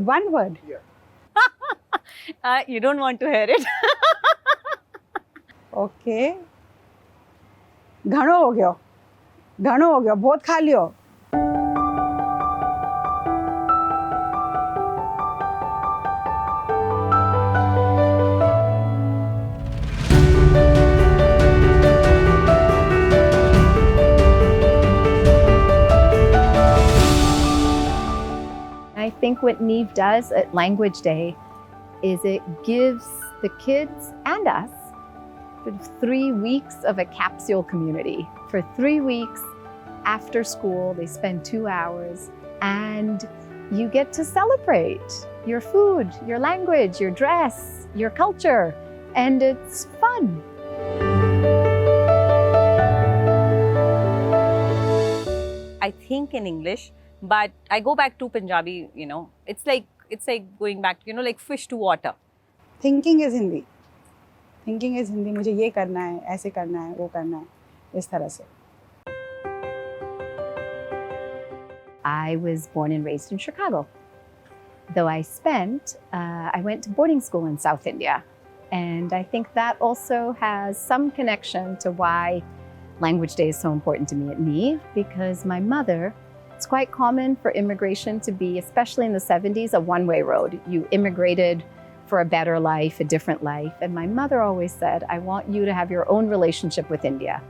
One word. You don't want to hear it. Okay. घणो हो गयो. घणो हो गयो. बहुत खा लियो. I think what Neve does at Language Day is it gives the kids and us sort of 3 weeks of a capsule community. For 3 weeks after school, they spend 2 hours and you get to celebrate your food, your language, your dress, your culture, and it's fun. I think in English, but I go back to Punjabi, you know. It's like going back, you know, like fish to water. Thinking is Hindi. Thinking is Hindi. मुझे ये करना है, ऐसे करना है, वो करना है, इस तरह से. I was born and raised in Chicago. Though I went to boarding school in South India. And I think that also has some connection to why Language Day is so important to me at Neve, because my mother, it's quite common for immigration to be, especially in the 70s, a one-way road. You immigrated for a better life, a different life. And my mother always said, I want you to have your own relationship with India,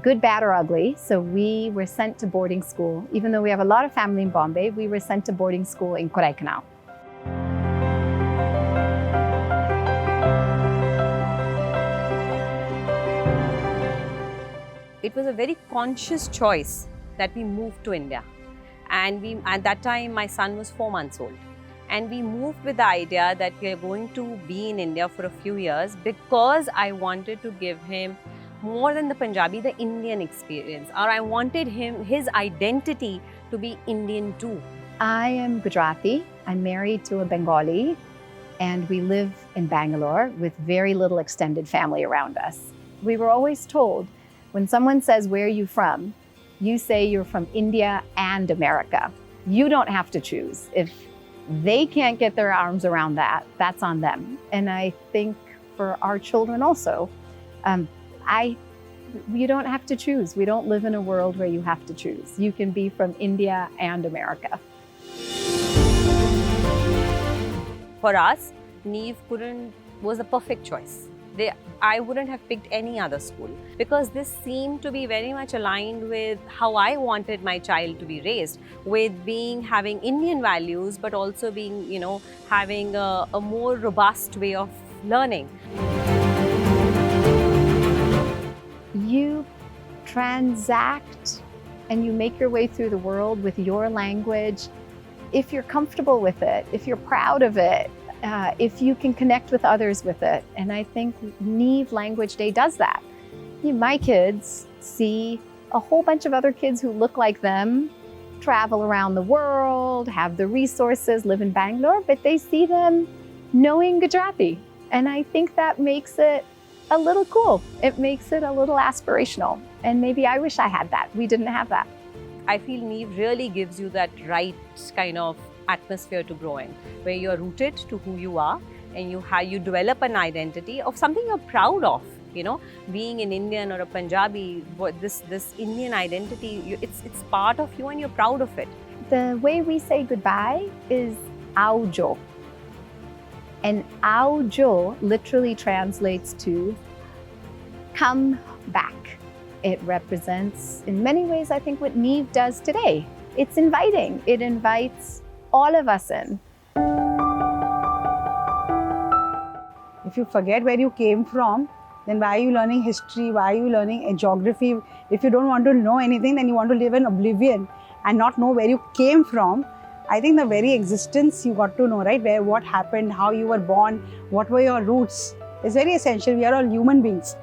good, bad, or ugly. So we were sent to boarding school. Even though we have a lot of family in Bombay, we were sent to boarding school in Kodaikanal. It was a very conscious choice that we moved to India. And at that time, my son was 4 months old. And we moved with the idea that we are going to be in India for a few years because I wanted to give him more than the Punjabi, the Indian experience. Or I wanted his identity to be Indian too. I am Gujarati. I'm married to a Bengali, and we live in Bangalore with very little extended family around us. We were always told, when someone says, where are you from? You say you're from India and America. You don't have to choose. If they can't get their arms around that, that's on them. And I think for our children also, you don't have to choose. We don't live in a world where you have to choose. You can be from India and America. For us, Neve was the perfect choice. I wouldn't have picked any other school because this seemed to be very much aligned with how I wanted my child to be raised, with having Indian values, but also having a more robust way of learning. You transact and you make your way through the world with your language if you're comfortable with it, if you're proud of it, if you can connect with others with it. And I think Neve Language Day does that. My kids see a whole bunch of other kids who look like them, travel around the world, have the resources, live in Bangalore, but they see them knowing Gujarati. And I think that makes it a little cool. It makes it a little aspirational. And maybe I wish I had that. We didn't have that. I feel Neve really gives you that right kind of atmosphere to grow in, where you're rooted to who you are and you develop an identity of something you're proud of. You know, being an Indian or a Punjabi, this Indian identity, it's part of you and you're proud of it. The way we say goodbye is aujo. And aujo literally translates to come back. It represents, in many ways, I think what Neve does today. It's inviting. It invites all of us in. If you forget where you came from, then why are you learning history? Why are you learning geography? If you don't want to know anything, then you want to live in oblivion and not know where you came from. I think the very existence you got to know, right? What happened, how you were born, what were your roots, is very essential. We are all human beings.